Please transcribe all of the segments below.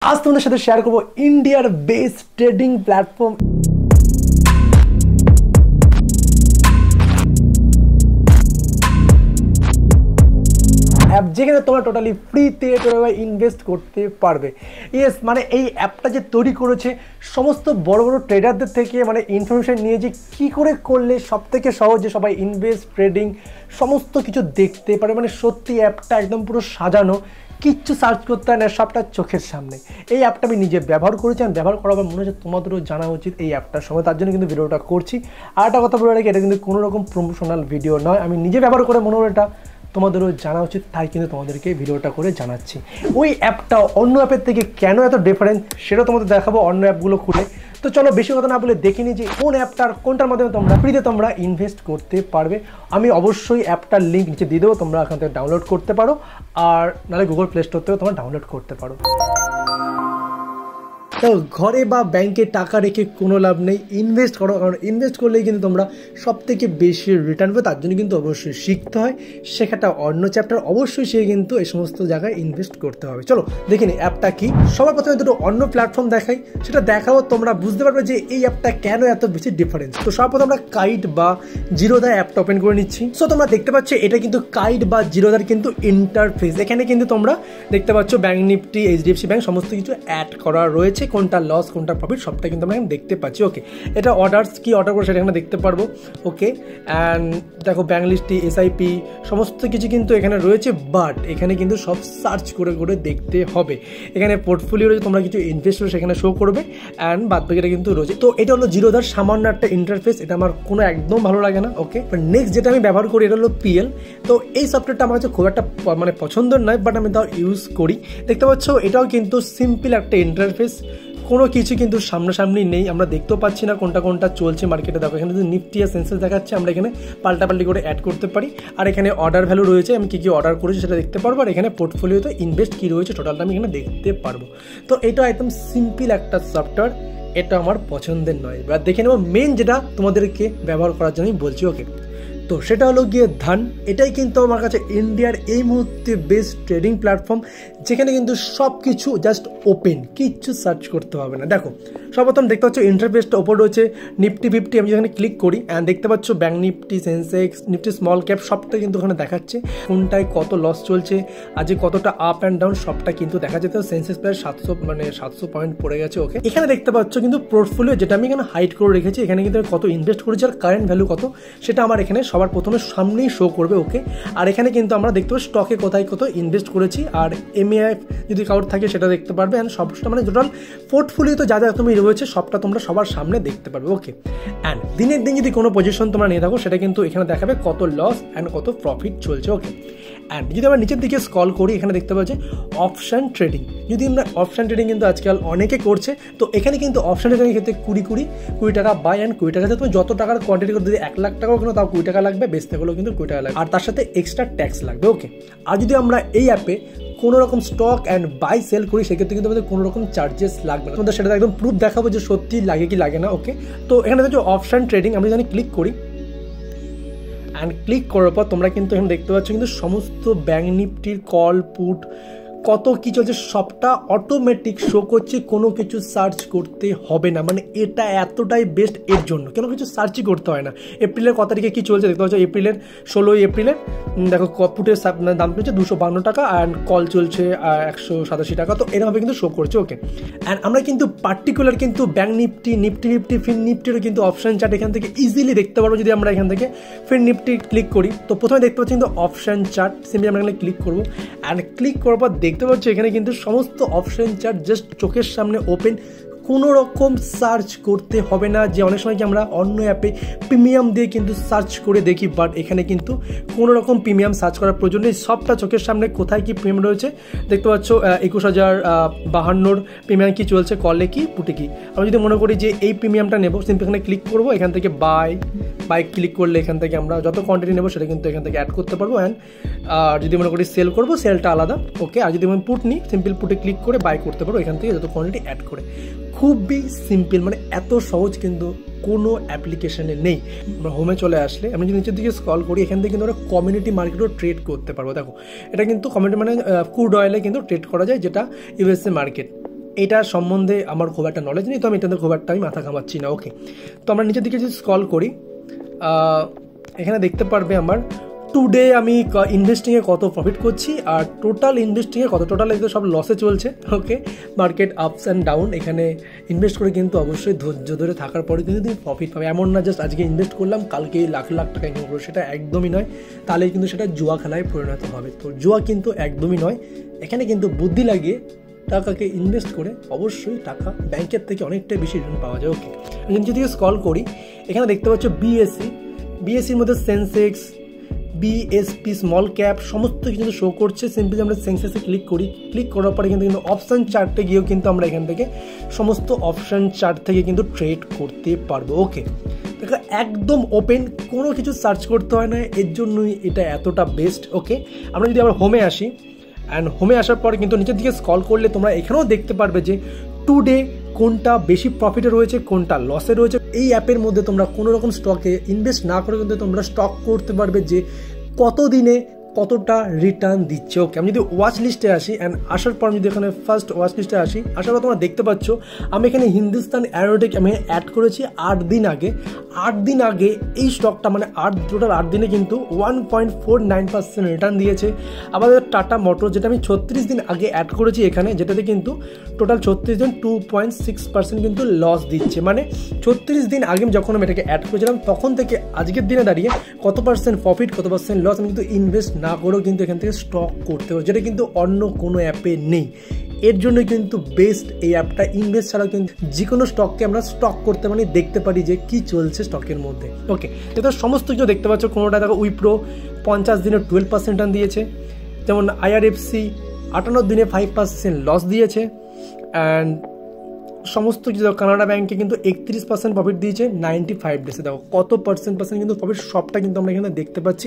আজ তোমাদের সাথে শেয়ার করবো ইন্ডিয়ার বেস্ট ট্রেডিং প্ল্যাটফর্ম অ্যাপ যেখানে তোমরা টোটালি ফ্রিতে ইনভেস্ট করতে পারবে। ইয়েস, মানে এই অ্যাপটা যে তৈরি করেছে সমস্ত বড় বড় ট্রেডারদের থেকে মানে ইনফরমেশন নিয়ে যে কী করে করলে সব থেকে সহজে সবাই ইনভেস্ট ট্রেডিং সমস্ত কিছু দেখতে পারে। মানে সত্যি অ্যাপটা একদম পুরো সাজানো, কিচ্ছু সার্চ করতে হয় না, সবটা চোখের সামনে। এই অ্যাপটা আমি নিজে ব্যবহার করেছি, আমি ব্যবহার করার মনে হচ্ছে তোমাদেরও জানা উচিত এই অ্যাপটার সময়, তার জন্য কিন্তু ভিডিওটা করছি। আর একটা কথা বলে রাখি, এটা কিন্তু কোনো রকম প্রমোশনাল ভিডিও নয়, আমি নিজে ব্যবহার করে মনে হলো এটা তোমাদেরও জানা উচিত, তাই কিন্তু তোমাদেরকে ভিডিওটা করে জানাচ্ছি। ওই অ্যাপটা অন্য অ্যাপের থেকে কেন এত ডিফারেন্স সেটা তোমাদের দেখাবো অন্য অ্যাপগুলো খুলে। তো চলো বেশি কথা না বলে দেখে নিই যে কোন অ্যাপটার কোনটার মাধ্যমে তোমরা ফ্রিতে তোমরা ইনভেস্ট করতে পারবে। আমি অবশ্যই অ্যাপটার লিঙ্ক নিচে দিয়ে দেবো, তোমরা এখান থেকে ডাউনলোড করতে পারো, আর নাহলে গুগল প্লে স্টোর থেকেও তোমরা ডাউনলোড করতে পারো। তো ঘরে বা ব্যাংকে টাকা রেখে কোনো লাভ নেই, ইনভেস্ট করো, কারণ ইনভেস্ট করলেই কিন্তু তোমরা সব থেকে বেশি রিটার্ন পাবে। তার জন্য কিন্তু অবশ্যই শিখতে হয়, শেখাটা অন্য চ্যাপ্টার, অবশ্যই সে কিন্তু এই সমস্ত জায়গায় ইনভেস্ট করতে হবে। চলো দেখে নিই অ্যাপটা কি। সবার প্রথমে দুটো অন্য প্ল্যাটফর্ম দেখাই, সেটা দেখাও, তোমরা বুঝতে পারবে যে এই অ্যাপটা কেন এত বেশি ডিফারেন্স। তো সবার প্রথমে আমরা কাইট বা জিরোদা অ্যাপটা ওপেন করে নিচ্ছি। সো তোমরা দেখতে পাচ্ছ এটা কিন্তু কাইট বা জিরোদার কিন্তু ইন্টারফেস। এখানে কিন্তু তোমরা দেখতে পাচ্ছ ব্যাংক নিফটি, এইচডিএফসি ব্যাংক সমস্ত কিছু অ্যাড করা রয়েছে, কোনটা লস কোনটা প্রফিট সবটা কিন্তু আমরা দেখতে পাচ্ছি। ওকে, এটা অর্ডার্স কি অর্ডার করে সেটা এখানে দেখতে পারবো। ওকে, অ্যান্ড দেখো ব্যাংক লিস্টি, এসআইপি সমস্ত কিছু কিন্তু এখানে রয়েছে, বাট এখানে কিন্তু সব সার্চ করে করে দেখতে হবে। এখানে পোর্টফোলিও রয়েছে, তোমরা কিছু ইনভেস্ট করে সেখানে শো করবে, অ্যান্ড বাদ বাকিটা কিন্তু রয়েছে। তো এটা হলো জিরোদার সামান্য একটা ইন্টারফেস, এটা আমার কোনো একদম ভালো লাগে না। ওকে, নেক্সট যেটা আমি ব্যবহার করি এটা হলো পিএল। তো এই সফটওয়্যারটা আমার কাছে খুব একটা মানে পছন্দের নয়, বাট আমি তাও ইউজ করি। দেখতে পাচ্ছ এটাও কিন্তু সিম্পল একটা ইন্টারফেস, কোনো কিছু কিন্তু সামনাসামনি নেই, আমরা দেখতেও পাচ্ছি না কোনটা কোনটা চলছে মার্কেটে। দেখো এখানে যদি নিফটি আর সেন্সেক্স দেখাচ্ছে, আমরা এখানে পাল্টাপাল্টি করে অ্যাড করতে পারি। আর এখানে অর্ডার ভ্যালু রয়েছে, আমি কী কী অর্ডার করেছি সেটা দেখতে পারবো, আর এখানে পোর্টফোলিওতে ইনভেস্ট কী রয়েছে টোটালটা আমি এখানে দেখতে পারবো। তো এটা একদম সিম্পল একটা সফটওয়্যার, এটা আমার পছন্দের নয়। এবার দেখে নেবো মেন যেটা তোমাদেরকে ব্যবহার করার জন্যই বলছি। ওকে, তো সেটা হলো গিয়ে ধান। এটাই কিন্তু আমার কাছে ইন্ডিয়ার এই মুহূর্তে বেস্ট ট্রেডিং প্ল্যাটফর্ম, যেখানে কিন্তু সব কিছু জাস্ট ওপেন, কিচ্ছু সার্চ করতে হবে না। দেখো সর্বপ্রথম দেখতে পাচ্ছ ইন্টারফেসটা ওপর রয়েছে নিফটি ফিফটি, আমি যেখানে ক্লিক করি অ্যান্ড দেখতে পাচ্ছ bank Nifty, Sensex, Nifty small cap সবটা কিন্তু ওখানে দেখাচ্ছে, কোনটায় কত লস চলছে, আজকে কতটা আপ অ্যান্ড ডাউন সবটা কিন্তু দেখা যেত। সেন্সেক্স প্রায় 700 পয়েন্ট পড়ে গেছে। ওকে, এখানে দেখতে পাচ্ছ কিন্তু পোর্টফোলিও, যেটা আমি এখানে হাইড করে রেখেছি, এখানে কিন্তু কত ইনভেস্ট করেছি আর কারেন্ট ভ্যালু কত সেটা আমার এখানে সবার প্রথমে সামনেই শো করবে। ওকে, আর এখানে কিন্তু আমরা দেখতে পাবো স্টকে কোথায় কত ইনভেস্ট করেছি, আর এমএআই যদি কাউর থাকে সেটা দেখতে পারবে, অ্যান্ড সবটা মানে টোটাল পোর্টফোলিওতে যা যা তুমি রয়েছে সবটা তোমরা সবার সামনে দেখতে পারবে। ওকে, অ্যান্ড দিনের দিন যদি কোনো পজিশন তোমরা নিয়ে থাকো সেটা কিন্তু এখানে দেখাবে কত লস অ্যান্ড কত প্রফিট চলছে। ওকে, অ্যান্ড যদি আমরা নিচের দিকে স্ক্রল করি, এখানে দেখতে পাচ্ছি অপশান ট্রেডিং। যদি আমরা অপশান ট্রেডিং কিন্তু আজকাল অনেকে করছে, তো এখানে কিন্তু অপশান ট্রেডিংয়ের ক্ষেত্রে 20 টাকা বাই অ্যান্ড 20 টাকাতে তুমি যত টাকার কোয়ান্টিটি করে, যদি 1 লাখ টাকাও কেন তাও 20 টাকা লাগবে, বেচতে গেলেও কিন্তু 20 টাকা লাগবে, আর তার সাথে এক্সট্রা ট্যাক্স লাগবে। ওকে, আর যদি আমরা এই অ্যাপে কোনো রকম স্টক অ্যান্ড বাই সেল করি সেক্ষেত্রে কিন্তু আমাদের কোনো রকম চার্জেস লাগবে না। তোমাদের সেটা একদম প্রুফ দেখাবো যে সত্যি লাগে কি লাগে না। ওকে, তো এখানে দেখো অপশান ট্রেডিং, আমরা যদি ক্লিক করি অ্যান্ড ক্লিক করার পর তোমরা কিন্তু এখানে দেখতে পাচ্ছ কিন্তু সমস্ত ব্যাংক নিফটির কল পুট কত কী চলছে সবটা অটোমেটিক শো করছে, কোনো কিছু সার্চ করতে হবে না। মানে এটা এতটাই বেস্ট এর জন্য, কোনো কিছু সার্চই করতে হয় না। এপ্রিলের কত তারিখে কী চলছে দেখতে পাচ্ছ, এপ্রিলের 16 এপ্রিলে দেখো পুটের দাম চলছে 252 টাকা, অ্যান্ড কল চলছে 187 টাকা। তো এরকমভাবে কিন্তু শো করছে। ওকে, অ্যান্ড আমরা কিন্তু পার্টিকুলার কিন্তু ব্যাংক নিফটি, নিফটি ফিফটি, ফিন নিফটিরও কিন্তু অপশান চার্ট এখান থেকে ইজিলি দেখতে পারবো। যদি আমরা এখান থেকে ফিন নিফটি ক্লিক করি, তো প্রথমে দেখতে পাচ্ছি কিন্তু অপশান চার্ট, সিম্পলি আমরা এখানে ক্লিক করবো, অ্যান্ড ক্লিক করার পর দেখতে পাচ্ছি এখানে কিন্তু সমস্ত অপশন চার্ট জাস্ট চোখের সামনে ওপেন, কোনো রকম সার্চ করতে হবে না। যে অনেক সময় কি আমরা অন্য অ্যাপে প্রিমিয়াম দিয়ে কিন্তু সার্চ করে দেখি, বাট এখানে কিন্তু কোনো রকম প্রিমিয়াম সার্চ করার প্রয়োজন নেই, সবটা চোখের সামনে কোথায় কি প্রিমিয়াম রয়েছে দেখতে পাচ্ছ। 21,052 প্রিমিয়াম কি চলছে, কলে কি পুটে কি। আমি যদি মনে করি যে এই প্রিমিয়ামটা নেবো, সিম্পল এখানে ক্লিক করবো, এখান থেকে বাই ক্লিক করলে এখান থেকে আমরা যত কোয়ান্টিটি নেবো সেটা কিন্তু এখান থেকে অ্যাড করতে পারবো। অ্যান্ড যদি মনে করি সেল করবো, সেলটা আলাদা। ওকে, আর যদি আমি পুট নিই, সিম্পল পুটে ক্লিক করে বাই করতে পারবো এখান থেকে যত কোয়ান্টিটি অ্যাড করে। খুবই সিম্পল, মানে এত সহজ কিন্তু কোনো অ্যাপ্লিকেশনে নেই। আমরা হোমে চলে আসলে আমি যদি নিচের দিকে স্ক্রল করি, এখান থেকে কিন্তু আমরা কমিউনিটি মার্কেটও ট্রেড করতে পারবো। দেখো এটা কিন্তু কমিউনিটি মানে ক্রুড অয়েলে কিন্তু ট্রেড করা যায়, যেটা ইউএসএ মার্কেট। এটা সম্বন্ধে আমার খুব একটা নলেজ নেই, তো আমি এটাতে খুব একটা মাথা ঘামাচ্ছি না। ওকে, তো আমরা নিচের দিকে যদি স্ক্রল করি, এখানে দেখতে পারবে আমার টুডে আমি ইনভেস্টিংয়ে কত প্রফিট করছি আর টোটাল ইনভেস্টিংয়ে কত, টোটাল এগুলো সব লসে চলছে। ওকে, মার্কেট আপস অ্যান্ড ডাউন, এখানে ইনভেস্ট করে কিন্তু অবশ্যই ধৈর্য ধরে থাকার পরে কিন্তু তুমি প্রফিট পাবে। এমন না জাস্ট আজকে ইনভেস্ট করলাম কালকেই লাখ লাখ টাকা ইনকাম করবো, সেটা একদমই নয়, তাহলে কিন্তু সেটা জুয়া খেলায় পরিণত হবে। তো জুয়া কিন্তু একদমই নয়, এখানে কিন্তু বুদ্ধি লাগিয়ে টাকাকে ইনভেস্ট করে অবশ্যই টাকা ব্যাংকের থেকে অনেকটাই বেশি রিটার্ন পাওয়া যায়। ওকে, আমি যদি স্ক্রল করি, এখানে দেখতে পাচ্ছ বিএসসির মধ্যে সেন্সেক্স, বিএসপি, স্মল ক্যাপ সমস্ত কিছু শো করছে। সিম্পলি আমরা সেন্সেক্সে ক্লিক করি, ক্লিক করার পরে কিন্তু অপশান চার্টে গিয়েও কিন্তু আমরা এখান থেকে সমস্ত অপশান চার্ট থেকে কিন্তু ট্রেড করতে পারবো। ওকে, দেখো একদম ওপেন, কোনো কিছু সার্চ করতে হয় না, এর জন্যই এটা এতটা বেস্ট। ওকে, আমরা যদি আবার হোমে আসি, অ্যান্ড হোমে আসার পরে কিন্তু নিচের দিকে স্ক্রল করলে তোমরা এখানেও দেখতে পারবে যে টুডে কোনটা বেশি প্রফিটে রয়েছে, কোনটা লসে রয়েছে। এই অ্যাপের মধ্যে তোমরা কোনো রকম স্টকে ইনভেস্ট না করে কিন্তু তোমরা স্টক করতে পারবে যে কত দিনে কতটা রিটার্ন দিচ্ছে। ওকে, আমি যদি ওয়াচ লিস্টে আসি, অ্যান্ড আসার পর যদি এখানে ফার্স্ট ওয়াচ লিস্টে আসি, আসার পর তোমরা দেখতে পাচ্ছ আমি এখানে হিন্দুস্তান অ্যারোনটিক আমি অ্যাড করেছি 8 দিন আগে। 8 দিন আগে এই স্টকটা মানে টোটাল 8 দিনে কিন্তু 1.49% রিটার্ন দিয়েছে। আমাদের টাটা মোটর যেটা আমি 36 দিন আগে অ্যাড করেছি এখানে, যেটাতে কিন্তু টোটাল 36 দিন 2.6% কিন্তু লস দিচ্ছে। মানে 36 দিন আগে যখন আমি এটাকে অ্যাড করেছিলাম তখন থেকে আজকের দিনে দাঁড়িয়ে কত পার্সেন্ট প্রফিট, কত পার্সেন্ট লস আমি কিন্তু ইনভেস্ট না করেও কিন্তু এখান থেকে স্টক করতে পারো, যেটা কিন্তু অন্য কোনো অ্যাপে নেই। এর জন্য কিন্তু বেস্ট এই অ্যাপটা। ইনভেস্ট ছাড়াও কিন্তু যে কোনো স্টককে আমরা স্টক করতে পারি, দেখতে পারি যে কি চলছে স্টকের মধ্যে। ওকে, এটা সমস্ত কিছু দেখতে পাচ্ছ। কোনোটা দেখো উইপ্রো 50 দিনে 12% রিটার্ন দিয়েছে, যেমন IRFC 58 দিনে 5% লস দিয়েছে, অ্যান্ড সমস্ত কিছু কানাডা ব্যাংকে কিন্তু 31% প্রফিট দিয়েছে 95 ডেসে। দেখো কত পার্সেন্ট কিন্তু প্রফিট, সবটা কিন্তু আমরা এখানে দেখতে পাচ্ছি।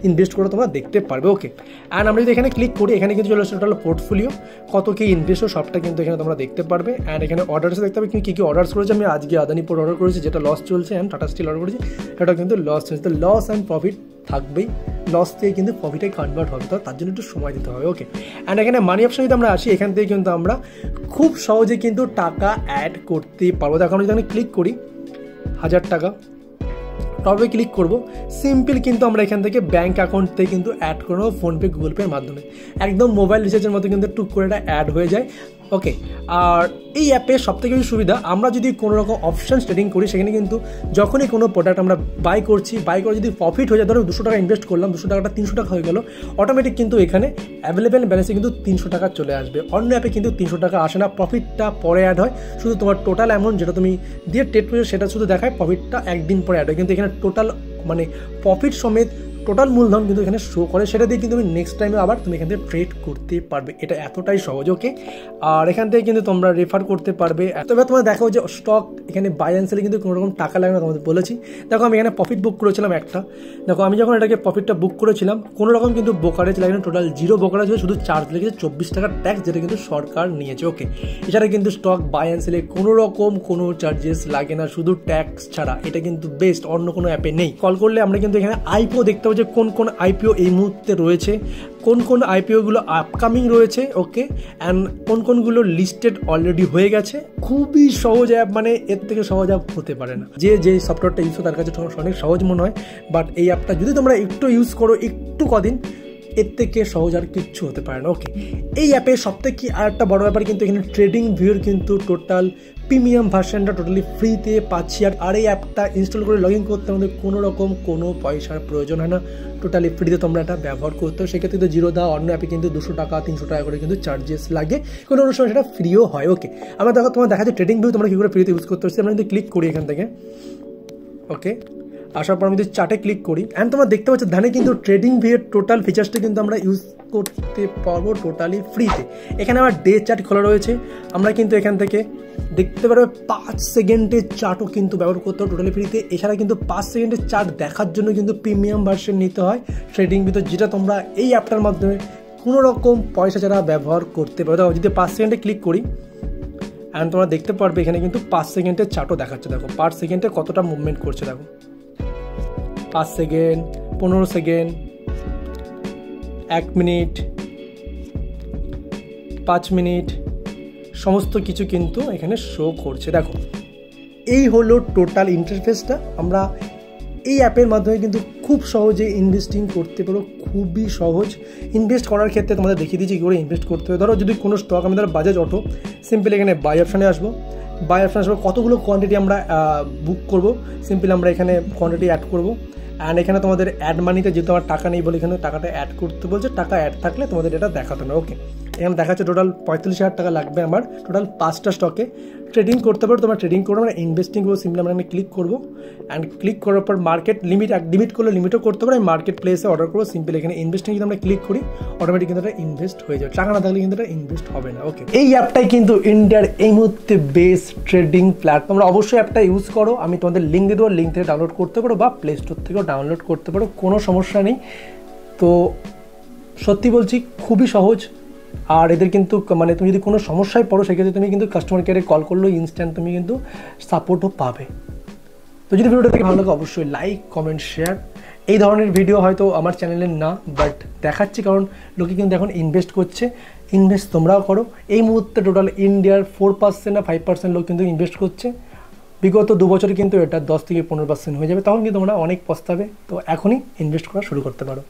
ইনভেস্ট করে তোমরা দেখতে পারবে। ওকে, অ্যান্ড আমরা যদি এখানে ক্লিক করি, এখানে কিন্তু চলে আসছে টোটাল পোর্টফোলিও, কত কি ইনভেস্ট সবটা কিন্তু এখানে তোমরা দেখতে পারবে। অ্যান্ড এখানে অর্ডারসে দেখতে পাবে কী কী অর্ডার্স করেছে। আমি আজকে আদানি পোর্ট অর্ডার করেছি যেটা লস চলছে, অ্যান্ড টাটা স্টিল অর্ডার করেছি সেটা কিন্তু লস চলছে। তো লস অ্যান্ড প্রফিট থাকবেই, লস থেকে কিন্তু প্রফিটে কনভার্ট হবে, তো তার জন্য একটু সময় দিতে হবে। ওকে, অ্যান্ড এখানে মানি অপশন যদি আমরা আসি, এখান থেকে কিন্তু আমরা খুব সহজে কিন্তু টাকা অ্যাড করতে পারবো। দেখো আমরা যদি আমি ক্লিক করি 1000 টাকা, তবে ক্লিক করব, সিম্পল কিন্তু আমরা এখান থেকে ব্যাঙ্ক অ্যাকাউন্ট থেকে কিন্তু অ্যাড করে নেবো ফোনপে, গুগল পের মাধ্যমে। একদম মোবাইল রিচার্জের মতো কিন্তু টুক করে এটা অ্যাড হয়ে যায়। ওকে, আর এই অ্যাপে সবথেকে বেশি সুবিধা, আমরা যদি কোনো রকম অপশান ট্রেডিং করি, সেখানে কিন্তু যখনই কোনো প্রোডাক্ট আমরা বাই করে যদি প্রফিট হয়ে যায়, ধরো 200 টাকা ইনভেস্ট করলাম, 200 টাকাটা 300 টাকা হয়ে গেল, অটোমেটিক কিন্তু এখানে অ্যাভেলেবেল ব্যালেন্সে কিন্তু 300 টাকা চলে আসবে। অন্য অ্যাপে কিন্তু 300 টাকা আসে না, প্রফিটটা পরে অ্যাড হয়। শুধু তোমার টোটাল অ্যামাউন্ট যেটা তুমি দিয়ে ট্রেড করেছো সেটা শুধু দেখায়, প্রফিটটা একদিন পরে অ্যাড হয়। কিন্তু এখানে টোটাল মানে প্রফিট সমেত টোটাল মূলধন কিন্তু এখানে শো করে, সেটা দিয়ে কিন্তু তুমি নেক্সট টাইমে আবার তুমি এখান থেকে ট্রেড করতে পারবে। এটা এতটাই সহজ। ওকে, আর এখান থেকে কিন্তু তোমরা রেফার করতে পারবে। তবে তোমরা দেখো যে স্টক এখানে বাই অ্যান্ড সেলে কিন্তু কোনো রকম টাকা লাগে না, তোমাদের বলেছি। দেখো আমি এখানে প্রফিট বুক করেছিলাম একটা, দেখো আমি যখন এটাকে প্রফিটটা বুক করেছিলাম কোনো রকম কিন্তু ব্রোকারেজ লাগে না, টোটাল 0 ব্রোকারেজ, শুধু চার্জ লেগেছে 24 টাকার ট্যাক্স, যেটা কিন্তু সরকার নিয়েছে। ওকে, এছাড়া কিন্তু স্টক বাই অ্যান্ড সেলে কোনো রকম কোনো চার্জেস লাগে না, শুধু ট্যাক্স ছাড়া। এটা কিন্তু বেস্ট, অন্য কোনো অ্যাপে নেই। কল করলে আমরা কিন্তু এখানে আইপিও দেখতে পাবো যে কোন আইপিও এই মুহূর্তে রয়েছে, কোন আইপিওগুলো আপকামিং রয়েছে। ওকে, অ্যান্ড কোনগুলো লিস্টেড অলরেডি হয়ে গেছে। খুবই সহজ অ্যাপ, মানে এর থেকে সহজ অ্যাপ হতে পারে না। যে সফটওয়্যারটা ইউজ করে তার কাছে অনেক সহজ মনে হয়, বাট এই অ্যাপটা যদি তোমরা একটু ইউজ করো একটু কদিন, এর থেকে সহজ আর কিচ্ছু হতে পারে না। ওকে, এই অ্যাপে সবথেকে আর একটা বড় ব্যাপার কিন্তু এখানে ট্রেডিং ভিউর কিন্তু টোটাল প্রিমিয়াম ভার্সনটা টোটালি ফ্রিতে পাচ্ছি। আর এই অ্যাপটা ইনস্টল করে লগ ইন করতে আমাদের কোনো রকম কোনো পয়সার প্রয়োজন হয় না, টোটালি ফ্রিতে তোমরা এটা ব্যবহার করতে হবে। সেক্ষেত্রে তো জিরো দা অন্য অ্যাপে কিন্তু 200 টাকা 300 টাকা করে কিন্তু চার্জেস লাগে, কোনো সময় সেটা ফ্রিও হয়। ওকে, আমরা দেখো তোমার দেখা যায় ট্রেডিং ভিউ তোমরা কী করে ফ্রিতে ইউজ করতে পারছি। আমরা যদি ক্লিক করি এখান থেকে, ওকে, আসার পর আমি যদি চার্টে ক্লিক করি, অ্যান্ড তোমরা দেখতে পাচ্ছ ধানে কিন্তু ট্রেডিং ভিউয়ের টোটাল ফিচার্সটা কিন্তু আমরা ইউজ করতে পারবো টোটালি ফ্রিতে। এখানে আবার ডে চার্ট খোলা রয়েছে, আমরা কিন্তু এখান থেকে দেখতে পারবে 5 সেকেন্ডের চার্টও কিন্তু ব্যবহার করতে হবে টোটালি ফ্রিতে। এছাড়া কিন্তু 5 সেকেন্ডের চার্ট দেখার জন্য কিন্তু প্রিমিয়াম ভার্সন নিতে হয় ট্রেডিং ভিউ, যেটা তোমরা এই অ্যাপটার মাধ্যমে কোনো রকম পয়সা ছাড়া ব্যবহার করতে পারো। দেখো যদি 5 সেকেন্ডে ক্লিক করি, অ্যান্ড তোমরা দেখতে পারবে এখানে কিন্তু 5 সেকেন্ডের চার্টও দেখাচ্ছে। দেখো পার সেকেন্ডে কতটা মুভমেন্ট করছে, দেখো 5 সেকেন্ড, 15 সেকেন্ড, 1 মিনিট, 5 মিনিট, সমস্ত কিছু কিন্তু এখানে শো করছে। দেখো এই হলো টোটাল ইন্টারফেসটা। আমরা এই অ্যাপের মাধ্যমে কিন্তু খুব সহজে ইনভেস্টিং করতে পারো, খুবই সহজ। ইনভেস্ট করার ক্ষেত্রে তোমাদের দেখিয়ে দিচ্ছি কী করে ইনভেস্ট করতে হবে। ধরো যদি কোনো স্টক, আমি ধরো বাজাজ অটো, সিম্পলি এখানে বাই অপশানে আসবো। বাই অপশানে আসবো, কতগুলো কোয়ান্টিটি আমরা বুক করব, সিম্পলি আমরা এখানে কোয়ান্টিটি অ্যাড করবো। অ্যান্ড এখানে তোমাদের অ্যাড মানিতে যেহেতু আমার টাকা নেই বলে এখানে টাকাটা অ্যাড করতে বলছে, টাকা অ্যাড থাকলে তোমাদের এটা দেখাতে হবে। ওকে, এখানে দেখাচ্ছে টোটাল 45,000 টাকা লাগবে আমার টোটাল 5টা স্টকে ট্রেডিং করতে পারো। তোমরা ট্রেডিং করবো, আমরা ইনভেস্টিং করবো, সিম্পলি আমরা এখানে ক্লিক করবো। অ্যান্ড ক্লিক করার পর মার্কেট লিমিট করলে লিমিটও করতে পারো। আমি মার্কেট প্লেসে অর্ডার করবো, সিম্পলি এখানে ইনভেস্টিং যদি আমরা ক্লিক করি অটোমেটিক কিন্তু এটা ইনভেস্ট হয়ে যাবে। টাকা না থাকলে কিন্তু এটা ইনভেস্ট হবে না। ওকে, এই অ্যাপটাই কিন্তু ইন্ডিয়ার এই মুহূর্তে বেস্ট ট্রেডিং প্ল্যাটফর্ম। তোমরা অবশ্যই অ্যাপটা ইউজ করো, আমি তোমাদের লিঙ্ক দিয়ে দেবো, লিঙ্ক থেকে ডাউনলোড করতে পারো বা প্লে স্টোর থেকেও ডাউনলোড করতে পারো, কোনো সমস্যা নেই। তো সত্যি বলছি খুবই সহজ। আর এদের কিন্তু মানে তুমি যদি কোনো সমস্যায় পড়ো সেক্ষেত্রে তুমি কিন্তু কাস্টমার কেয়ারে কল করলেও ইনস্ট্যান্ট তুমি কিন্তু সাপোর্টও পাবে। তো যদি ভিডিওটা থেকে ভালো লাগে অবশ্যই লাইক, কমেন্ট, শেয়ার। এই ধরনের ভিডিও হয়তো আমার চ্যানেলের না, বাট দেখাচ্ছি কারণ লোকে কিন্তু এখন ইনভেস্ট করছে। ইনভেস্ট তোমরাও করো। এই মুহূর্তে টোটাল ইন্ডিয়ার 4% না 5% লোক কিন্তু ইনভেস্ট করছে। বিগত 2 বছরে কিন্তু এটা 10 থেকে 15% হয়ে যাবে, তখন কিন্তু তোমরা অনেক পস্তাবে। তো এখনই ইনভেস্ট করা শুরু করতে পারো।